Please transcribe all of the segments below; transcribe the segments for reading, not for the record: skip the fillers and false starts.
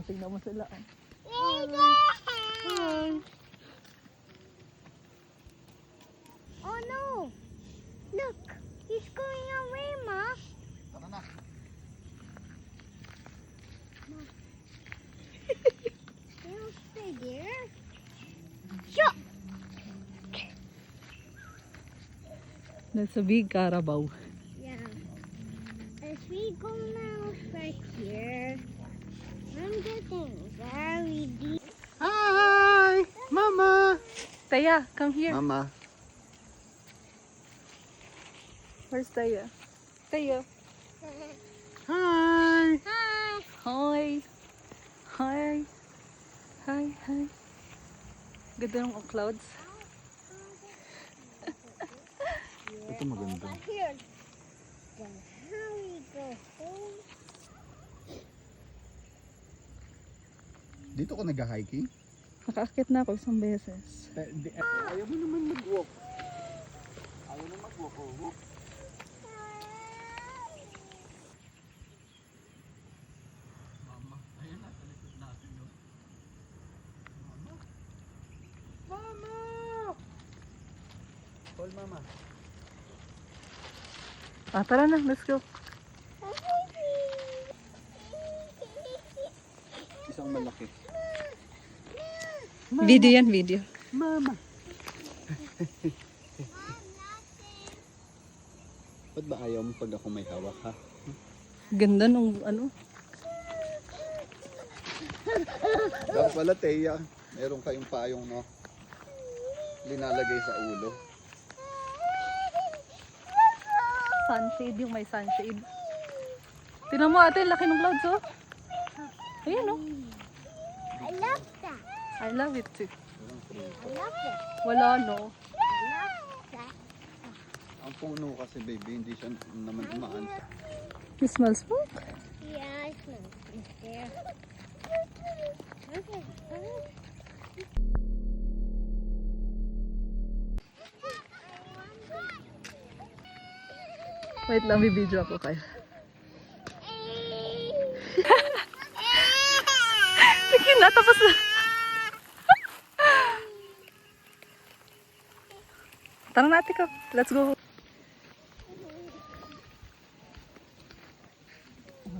Tingnan mo sila. Oh no! Look! He's going away, Ma! Tara na. He'll stay there. Shut! That's a big carabao. Yeah. As we go now right here, I'm getting very deep. Hi! Mama! Taya, come here. Mama. Where's Taya? Taya. Hi! Hi! Hi. Hi. Hi, hi. Ganda ng clouds. Ito maganda. But here, then how we go home? Dito ko nag-hiking? Nakaakit na ako isang beses. Ayaw mo naman mag-walk. Ayaw na mag-walk. Oh. Mama, ayan na. Talikod natin yun. Mama! Mama! Call Mama. Tara na, let's go. Isang malaki. Video yan, video. Mama! Ba't ba ayaw mo pag ako may hawak, ha? Ganda nung ano. Dapat pala, Teya, meron kayong payong, no? Linalagay sa ulo. Sunshade, yung may sunshade. Tingnan mo ate, laki ng clouds oh. Ayan oh. I love that. I love it too. I love it. Wala no. I love that. Ang puno kasi, baby, hindi siya naman umaan. It smells smoke. Yeah, I smell it there. Okay. Wait lang, may video ako kayo. Sige na, tapos na. Tara natin ka. Let's go.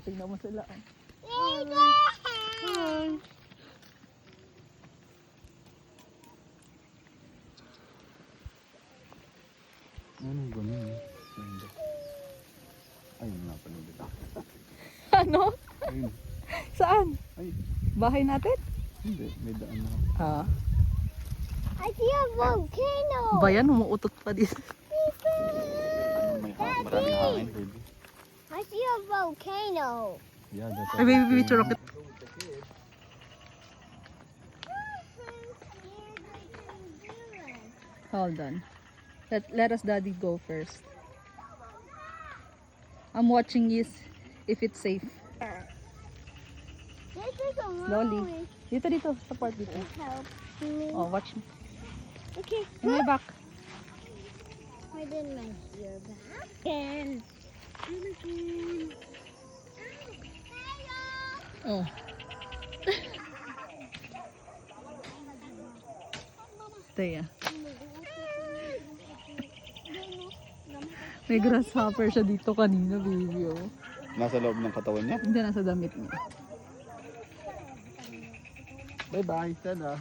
Tingnan mo sila. Anong ganun, eh? Ganda. Ayun nga pala dito. Ano? Ayun. Saan? Ay, Bahay natin? hindi. May daan na. Ah. I see a volcano. Bayan, umuutot pa din. May maraming hangin, baby. I see a volcano. Yeah, that's Ay, baby, picture rocket. Hold on. Let us daddy go first. I'm watching this if it's safe. This is a Slowly. mountain. Dito, sa part dito. Help me. Oh, watch me. Okay. In my back. Why didn't my ear back? Then. Oh. Taya. May grasshopper siya dito kanina, baby. Oh. Nasa loob ng katawan niya. Hindi, nasa damit niya. Bye-bye. Tada.